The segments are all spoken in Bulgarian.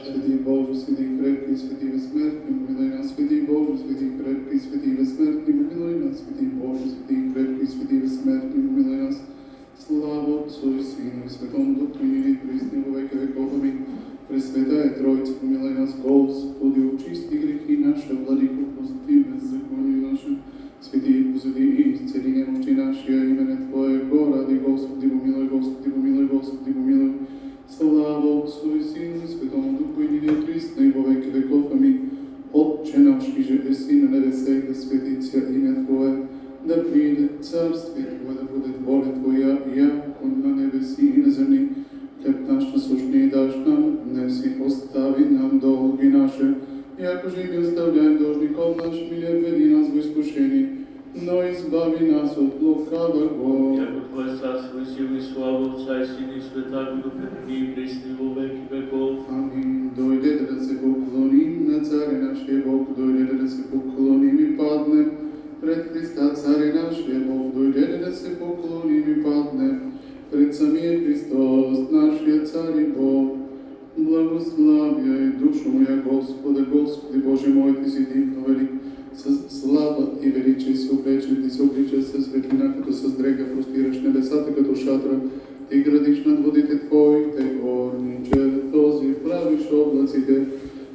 Святий Боже, святий крепкий, святий безсмертний, помилуй нас, святий Боже, святий крепкий, святий безсмертний, помилуй нас, святий Боже, святий крепкий, святий безсмертний, помилуй нас. Слава Отцу і Сину і Святому Духу, і нині присні во веки веков. Амінь. Пресвятая Тройця, помилуй нас, Господи, очисти гріхи наші, владико, прости беззаконие наше. Святий позади і исцели немощи наші, а имене Твоего ради, Господи, помилуй, Господи, помилуй, Господи, помилуй. Слава Отцу и Сину и Святому Духу, и ныне и присно, и во веки веков. Аминь. Отче наш, иже еси на небесах, да светится имя Твое, да придет царствие Твое, да будет воля Твоя, яко на небеси и на земли. Хлеб наш насущный дашь нам днес, и остави нам долги наши, яко же и мы оставляем должников нашим, и не введи нас в искушение, но избави нас от лукавого. Яко Твое царство, силу и славу Отца и Сына и Святаго Духа, ныне и присно во веки веков. Аминь. Дойде да се поклоним на Царя нашия Бог, дойде да се поклоним и паднем пред Христа, Царя нашия Бог, дойде да се поклоним и паднем пред самия Христос, нашия Царь и Бог. Благославяй душу моя Господа, Господи Боже мой, Ти си дивно велик, с слава и величие си облечен, Ти се облича със светлина, като с дрега простираш небесата като шатра, Ти градиш над водите Твоите горниче, този правиш облаците,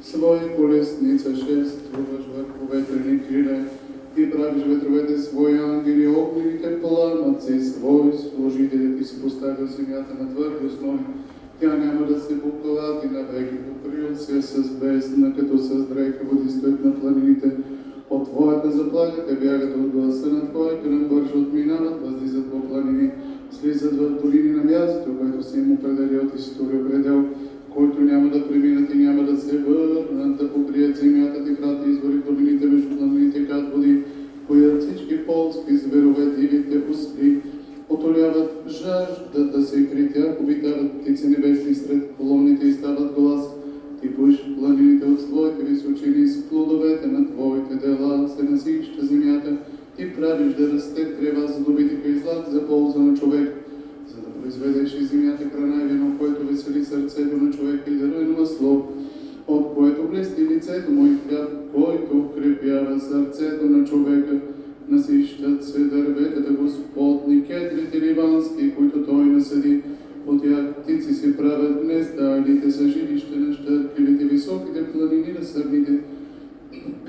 своя колесница шествуваш върху ветрени криле, Ти правиш ветровете свои ангели, огнените пламъци свои служители, Ти си поставил земята на твърди основи, тя няма да се поклати навеки, покрил се с бездна, като с дреха води стоят на планините. От Твоята заплаха те бягат от гласа на Твоя гръм, бързо отминават, възлизат по планини, слизат в долини на място, което си им определил, Ти си турил предел, който няма да преминат и няма да се върнат, да покрият земята Ти врата, извори в долините между планините кат води, коят всички полски зверове, дивите осли, отоляват жаждата си, при тях обитават птици небесни, сред колоните и стават глас. Ти поиш планините от своите височини, с плодовете на Твоите дела се насища земята. Ти правиш да расте трева за добитика и злак за полза на човек, за да произведеш и земята храна и вино, което весели сърцето на човека и даруе масло, от което блести лицето му и хляб, който укрепява сърцето на човека. Насищат се дърветата Господни, кедрите ливански, които Той насади. От тях птици си правят гнезда, алите са жилища на щъркливите, високите планини на сърните,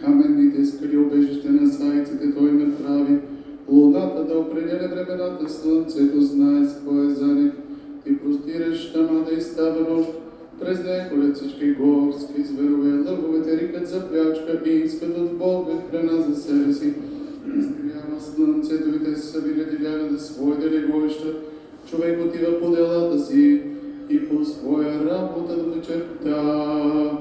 каменните скали обежище на зайците Той направи. Луната да определя времената, слънцето знае своя заник. Ти простираш тамада и става нощ, през нея колят всички горски зверове, лъвовете рикат за плячка и искат от Бога храна за себе си. Изгрява слънцето и те се събират и бягат за своите легловища. Човек отива по делата си и по своя работа до вечерта.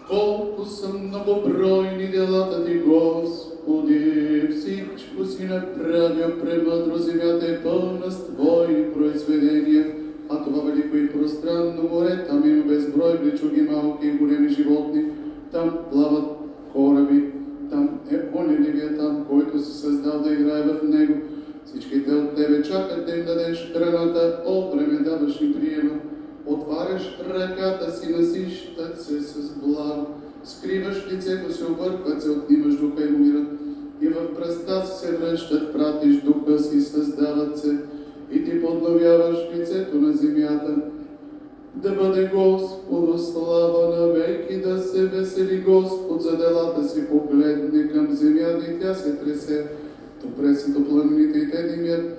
Колко са многобройни делата Ти, Господи, всичко си направил премъдро, земята е пълна с Твои произведения, а това велико и пространно море, там има безброй влечуги, малки и големи животни, там плават кораби, там е онзи Левиатан, който си създал да играе в него. Всичките от Тебе чакат да им дадеш храната, о време даваш и приема. Отваряш ръката си, насищат се с благо, скриваш лицето си, объркват се, отнимаш духа и умират. И в пръста си се връщат, пратиш духа си, създават се, и Ти подновяваш лицето на земята. Да бъде Господу слава на веки, да се весели Господ за делата си, погледне към земята и тя се тресе. Добре си до планините и те димят.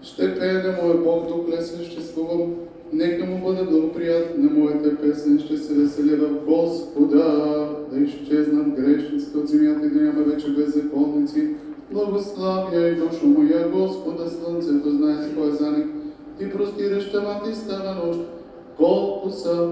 Ще пее на моя Бог, докле съществувам. Нека му бъда благоприятна моята песен, ще се веселя в Господа. Да изчезнат грешниците от земята и да няма вече беззаконници. Благославяй душу моя Господа, слънцето знае своя заник. Ти простираш тамата и става нощ. Колко са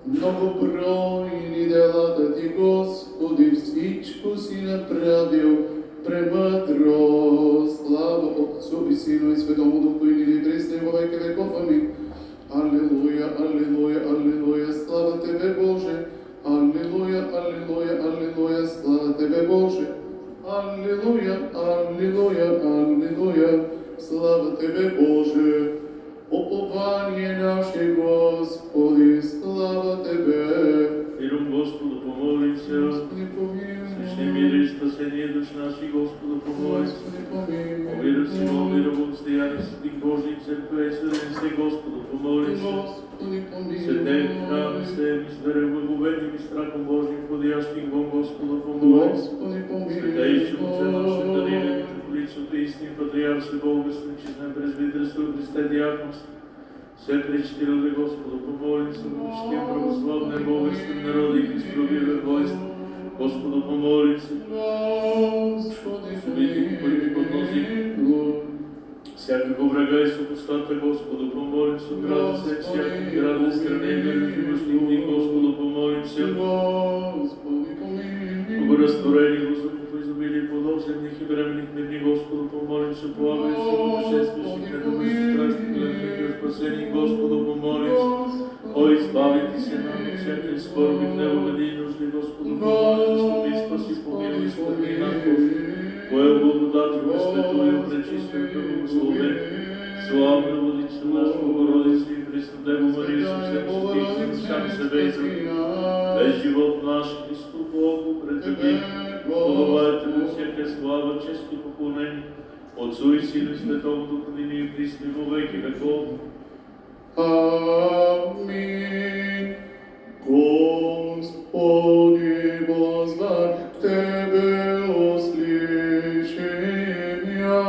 многобройни делата Ти, Господи, всичко си направил премъдро. Слава Отцу и Сину и Святому Духу, и нині и присно и во веки веков. Аминь. Аллилуйя, аллилуйя, аллилуйя, слава Тебе, Боже. Аллилуйя, аллилуйя, аллилуйя, слава Тебе, Боже. Аллилуйя, аллилуйя, аллилуйя, слава Тебе, Боже. Упование Спасение наше, Господи, слава Тебе. Миром Господу помолимся. Господи, помилуй. Свечни мир и спасение душ наших, Господу помолимся. Господи, помилуй. О миру всему миру, благостояние святых Божьих церквей, святых Господу помолимся. Господи, помилуй. Святей храм, всем извере, благовением и страхом Божьим, входящих вон, Господу помолимся. Господи, помилуй. Святейшему Отце нашем Даниле, митрополитството истин, патриарсе, Богословен, честное пресвитерство, Христе диаконство, все пречти люди, Господу помолимся, почтем православное Богословен народа и Христовие войско, Господу помолимся. Господи, Судите, които подносим всякого врага и супостата, Господу помолимся, града се, всяким града, стране и мир, живущих в них, Господу помолимся. Господи, помилуй. Бога растворени, Господи, по изобилие подобземних и временных дневни, Господу помолимся, полагайся, путешествующих, недомыслих, страшных гледных и спасений, Господу помолимся. О, избавите се нам от всякой скорби, гнева, беди и нужди, Господу помолимся, заступи, спаси, помилуй, спомни нас, Боже. Твоя благодать, пресвятую, пречистую, благословен, славна Владична наша Богородица и Преснодева Мария, со всем святых, сам себе и весь живот наш, Христу Богу, пред Тебе, подобает Ему всяка слава, чест и поклонение, Отцу и Сину и Святому Духу, ныне и присно во веки веков. Аминь. Господи, возвах к Тебе услышим я,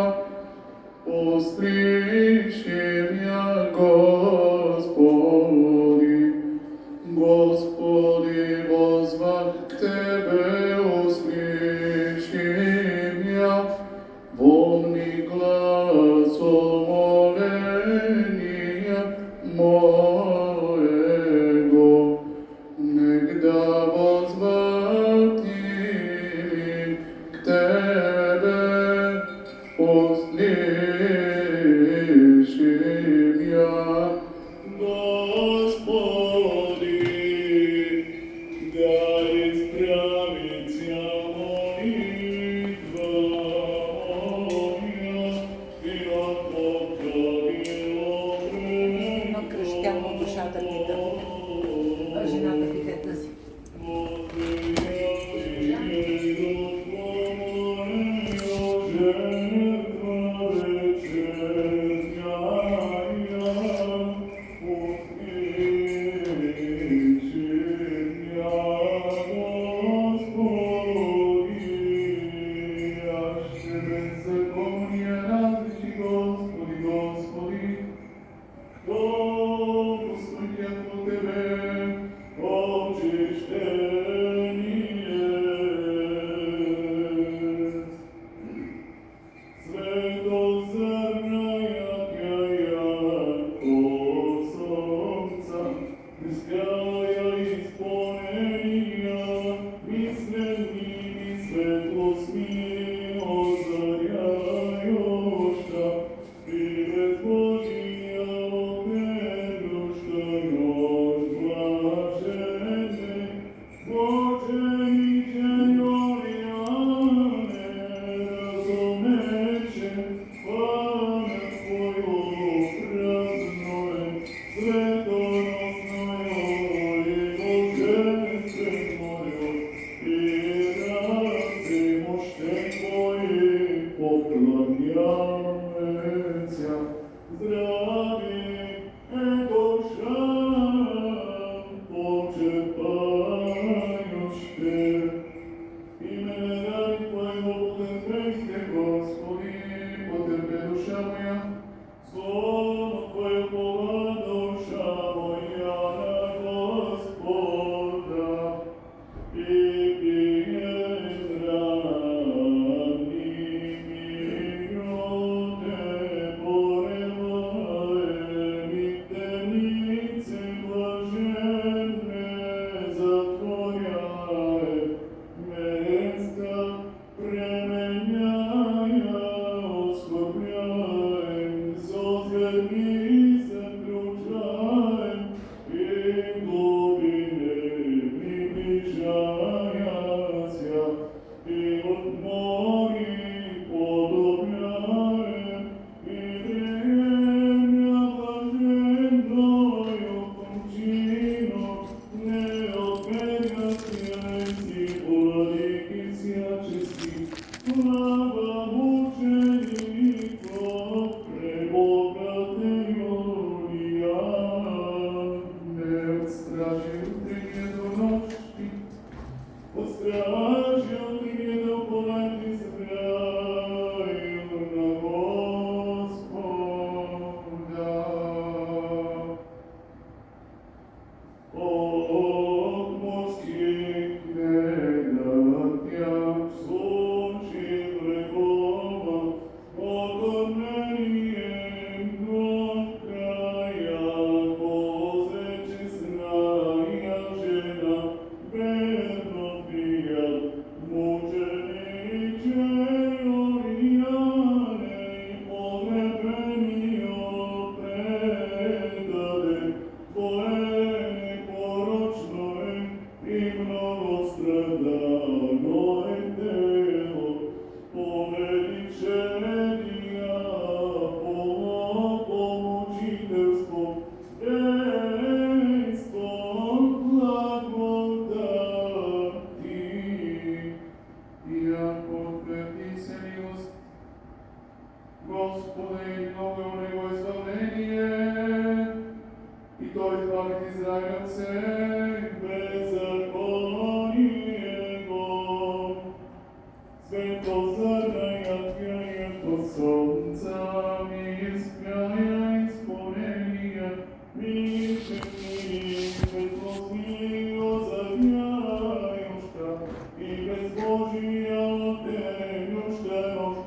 Господи. Господи, возвах к Тебе услышим я, помни глас умоления моего, негда возвратим к Тебе, услышим я. Господи, да исправится молитва моя, и Едно кръщяно душата пита. Жената питетна си. Господи, Господи, Христос, избавих Израиль от всех беззаконието. Светозарная Твоя под солнцем искрая исполнения, мир светлостни озаряюща, и безбожия отделюща нож.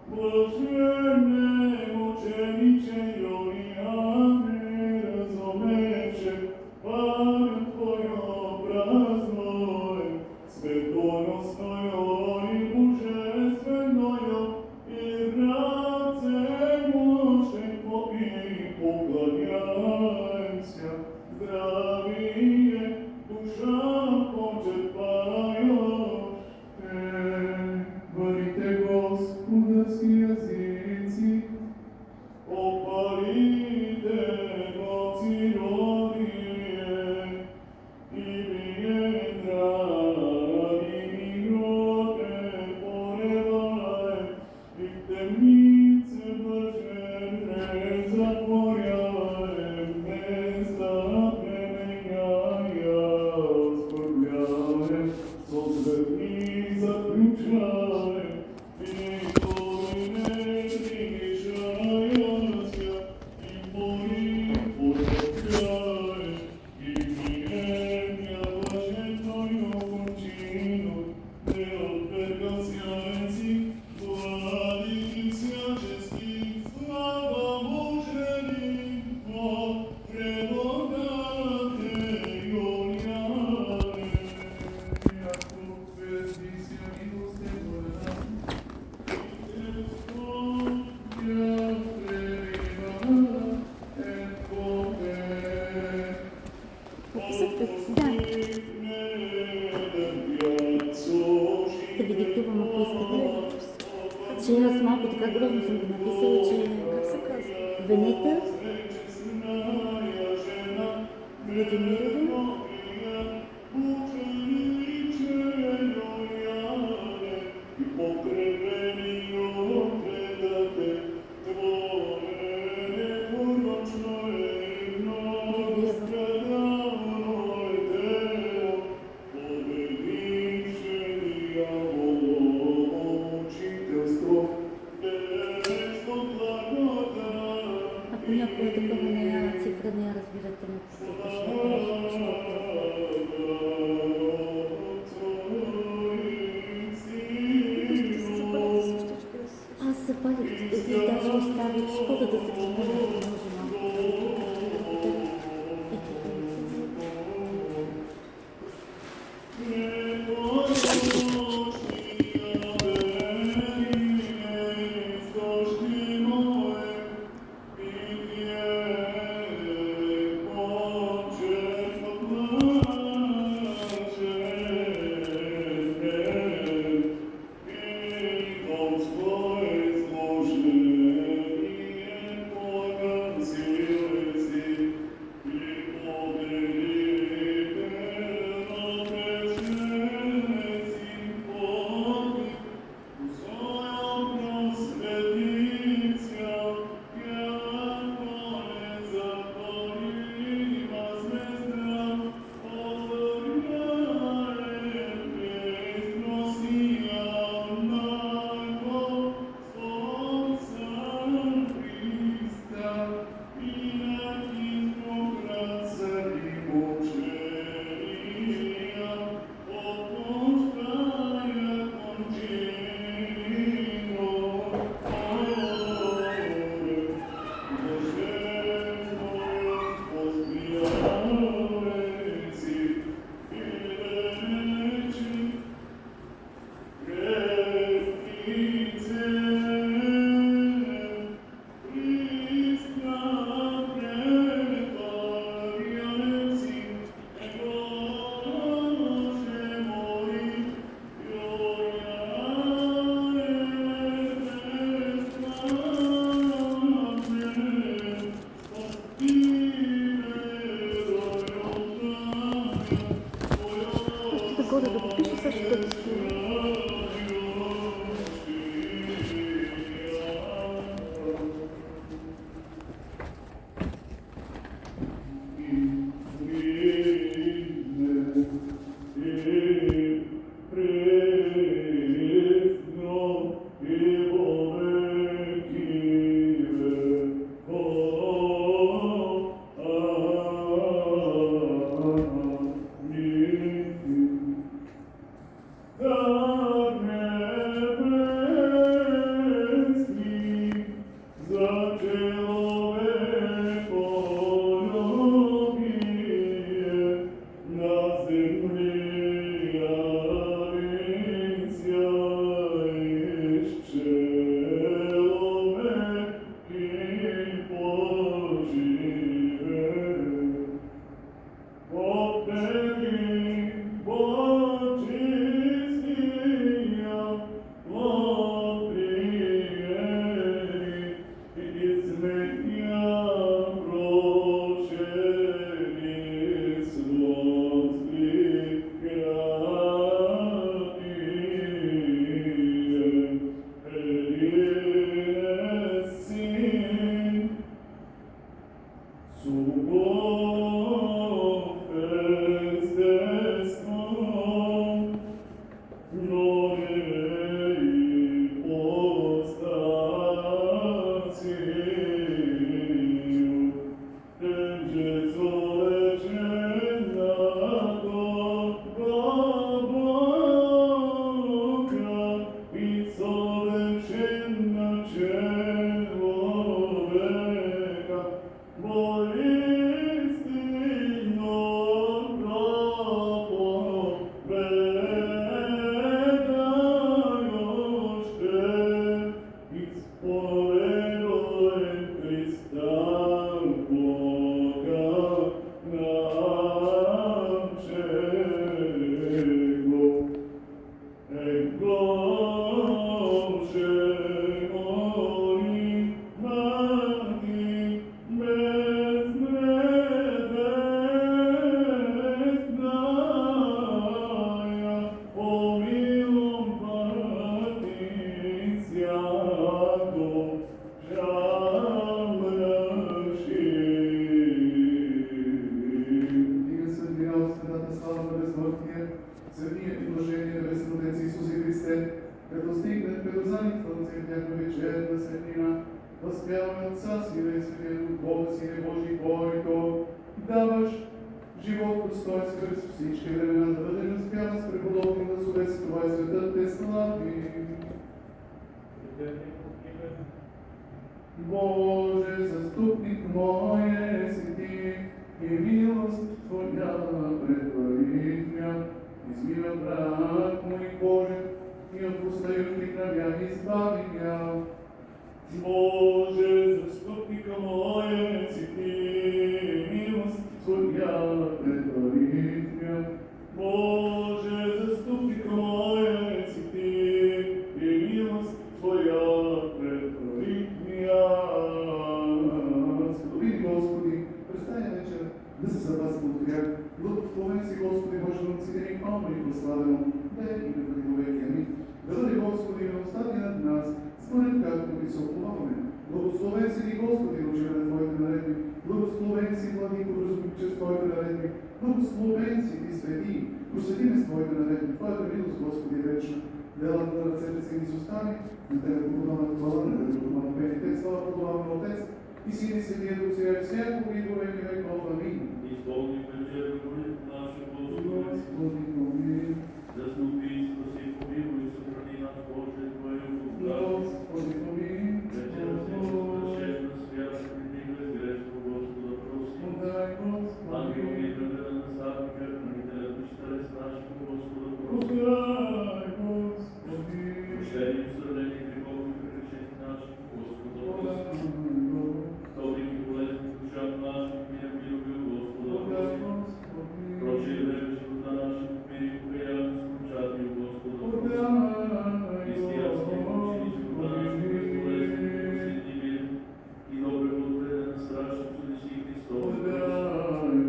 Блаженне мучениче Јоријане, разумевше пару Твојо празној, светоностојо и божественојо, и раце мощен Твои поклоняемся, здравие душа почерпајоще. Хвалите Господа си јазици, опалите го циродие, и биендрани мироте поревај, и в темнице блаженне затворяј, места пременяја, оскорбляе, со зверни заклучај, и тој не пригишајася, и мои потопјај, и мирења блаженноју кончину, не отвергасјајци, владица чести, слава Божени, во преводате Јоријане, јако безвисја и достигнена, Да ви диктувам, ако искате. Че аз малко така грозно съм ги написала, че как се казва? Венета Владимирова ако някоя такова цифра не я разбирате, ме питайте, аз запалих, даже оставих шкода да се тренира, да може малко. смртния, светния и блажения Небесен Отец Исусе Христе, като стигнем пред озаница на цветняка вечерна светлина, възпяваме Отца си и Святия Дух, Бога Сине Божий, който даваш живот постой си през всички времена, да бъде разпяна с преподобни гласове, с това и светът те слави. Боже, заступник мое си ти, и милост Твоя предвари мя, измива брат мой Боже, и от пустающих на мя избави мя. Боже, заступника мое си ти, милост Твоя предвари мя. Боже, заступника мое си ти, и милост Твоя предвари мя. Скъпи Господи, през тая вечер да се запази от грях. Благословен си, Господи, Боже, на ците ни, ама и прославено, да е името Ти до веки. Амин. Да бъде, Господи, милостта над нас, според както Ти се оплуваме. Благословен си Ти, Господи, учене на Твоите наредби. Благословен си, Владико, разумиче с Твоите наредби. Благословен си Ти, свети, просвети ме с Твоите наредби. Твоята милост, Господи, е вечна. Делата на ръцете си ни изостави, на Тебе подобна хвала, на Тебе подобна пени, Те слава подобна Отец, и Син и Светия Дух, сега и всяко и до веки веков. Амин. Изпълни вечер, молитва наша, Господи, Господи, заступи, спаси, помилуй и съхрани нас, Боже, Твоя благодат. Господи, Вечера си съвършена свята, предигна грешно, Господа, проси. подай, Ангел Господи, ми дръга на насадника, хранителят ми старец нашето, Господа, проси. подай, Господи, Прощени в сравнение грехов и прегрешени наши, Господа, подай, проси. Вторик и болезни душа наша, мир любил, Господа, подай, проси. Господи, Прочие време живота наша, мир и покаяние, скучати, Господа, проси. подай, Християнски мъчени живота наша, без болезни, посетни мир и добре подведен на страшно съдещи Христос, проси.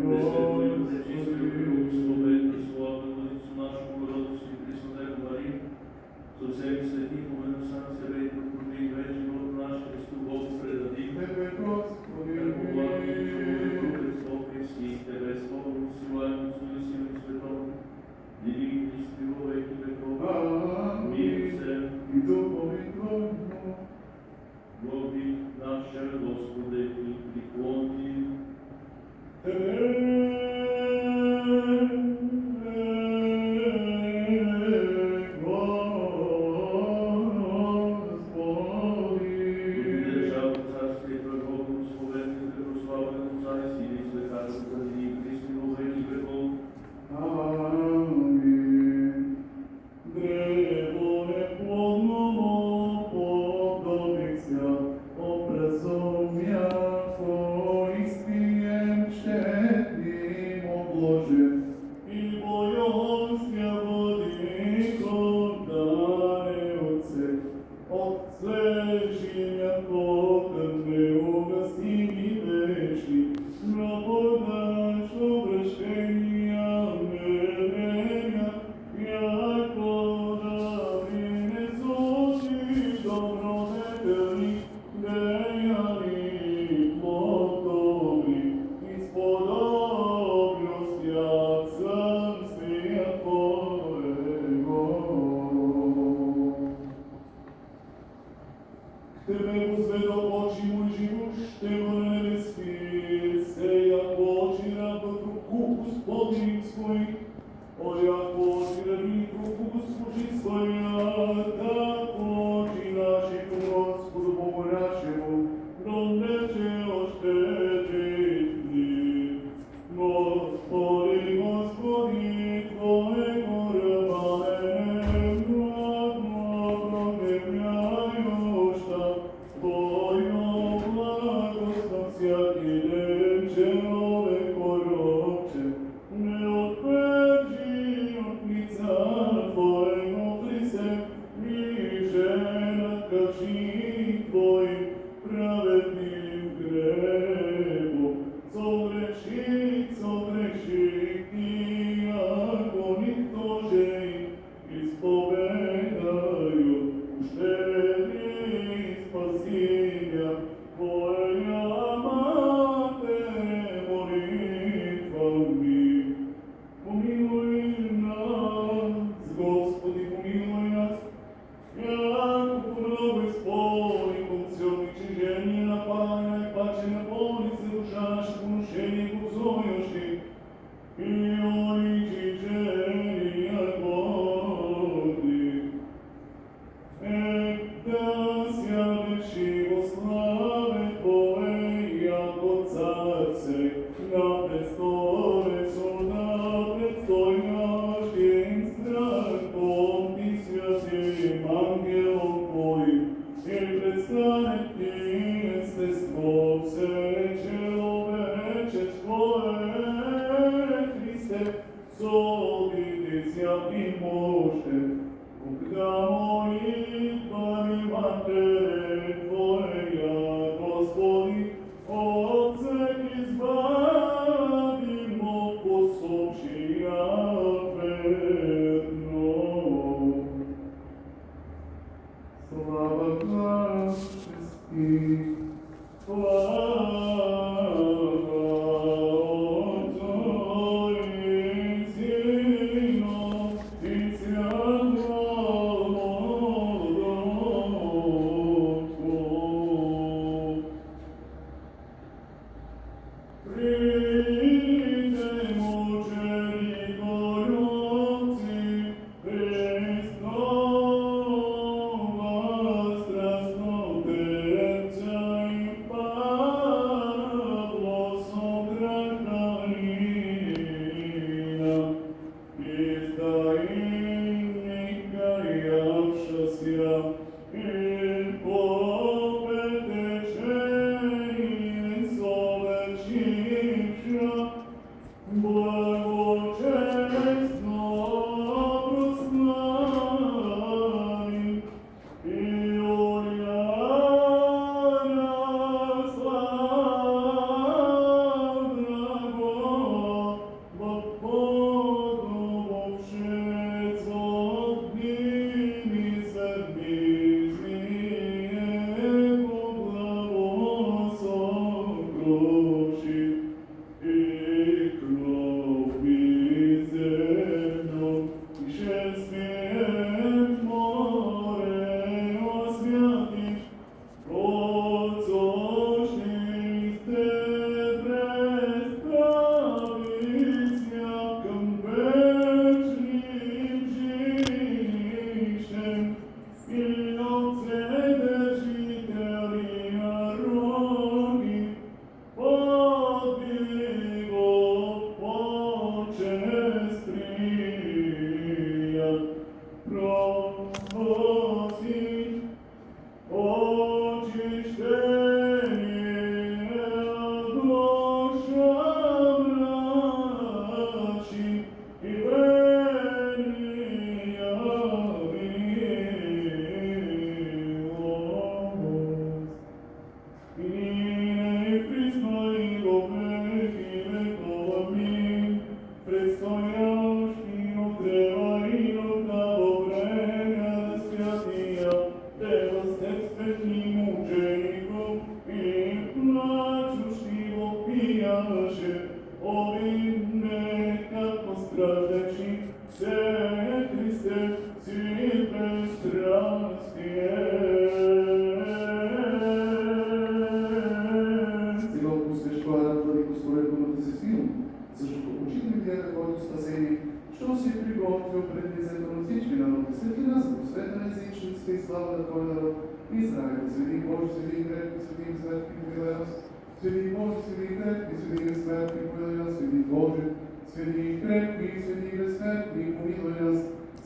Пресветло и пречисто и благословен и славна Владица наша, Богородица и Преснодева Мария, со всеми свети, помено сам себе и покорни век живот наш, Христу Богу предади. Тебе, Господи, Како благи човеко, Христов Христи, Тебе Слово, силаемо, Силисим и Светом, Диви Христи во веки веков. Мир се, и духови Твоему. Боги наше, Господи, и приклони. Държава царствие и върхов, благословен и препрославен Отца и Сина и Света, Господи, и Христи во веки веков. Амин. Древо неплодно, плодовник свят, образумя, Поистием щедрим, о Боже, и боjonstwia wodników dary Otce, Otce ziemia potem my ugasnimi weszli, na podaż obraszenia mylenia, jako dawiny złoży dobrodetelni, dejali plodowni, i spodobność jak carstwia Twojego. Тебе возвеdo очи мой живущ, Тебе небески, се як очи раб в руку Господним свой, о як очи раби в руку Господи своя, так очи наши к Господу Богу нашему, донече още дни. Господи, Господи, Твоего раба промовляюща, Твоё благостно всякий день человеку робче, не отвержи от лица Твоего Христе, ниже накажи Твоим праведным грехом, согрешить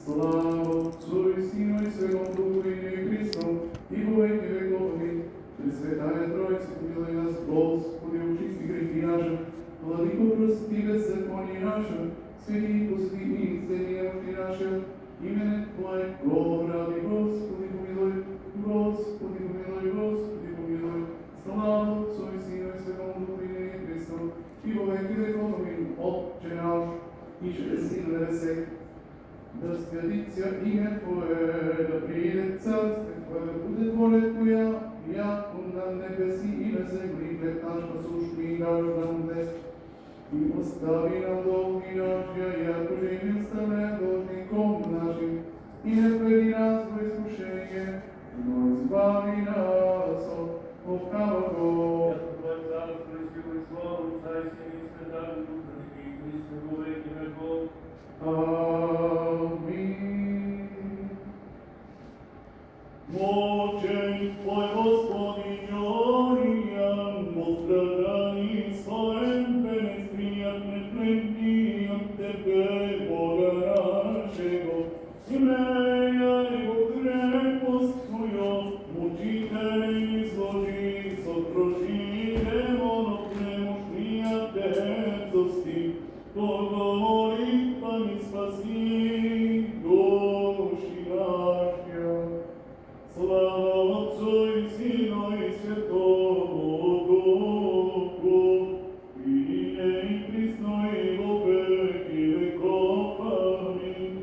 Слава Отца и Сина и Святаго Духа, ныне и присно во ни от Тебе, Бога нашего, имея Его крепост Твоя, мучители изложи, сокруши демонов немощния дерзости, Бога молитвами спаси души наши. Слава Отцу и Сину и Святому Духу, и ныне и присно и во веки веков. Аминь.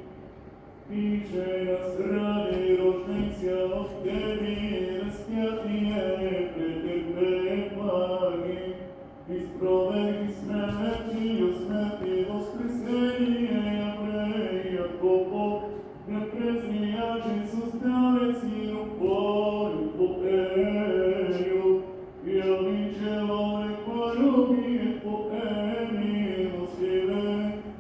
Пише на стране рождения от Тебе, распятие претерпе благи, испроведи смертью смерти воскресение еврея Богов, не презрияжи суставец и рукою Твоею, яви человек полюби Твоей милостиве,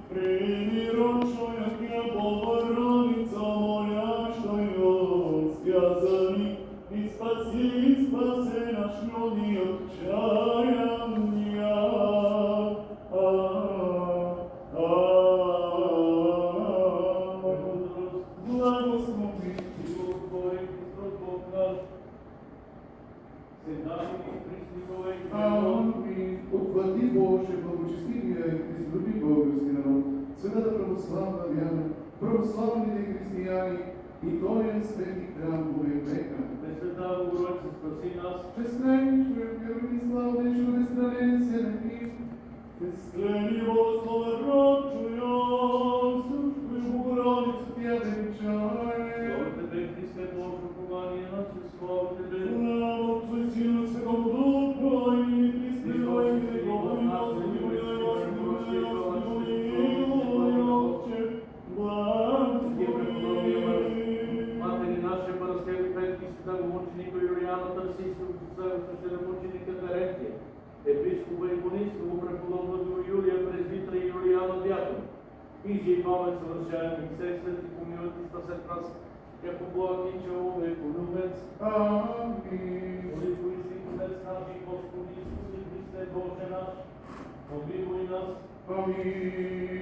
прими рочою, я Богородица моя, что ее связали, и спаси наш люди от чаяния. Благослови Твой Христос Бог наш, седай и присни Аминь. Ухвати Боже, благочестивия и излюби български народ, Светата православна вяра, православните християни и Тоя свети храм во века. Пресвета Богородица, спаси нас. Честнейшую, веру и славнейшую бесстранен Серафим, Склени Богослове рочуя, Сушкою Богородицу Тя да величае. Слава Тебе, Христе, Боже, упование наше, слава Тебе. Слава Отцу и Сину и Святому Духу, и Христе, и Богу, и Господи, Матери наши, Параскеви, Петки, Святого мученика Юлиана Тарсийского, священномученика Терентия, епископа и Иконийского, преподобного Юлия, презбитера и Юлиана Дякон, книжи и памет съвършаемых всех свети, помилуй и спасет нас, яко благ и човек, любец. Аминь. Молитву и Отец наш и Господи Исусе Христе, Боже наш, помилуй нас. Аминь.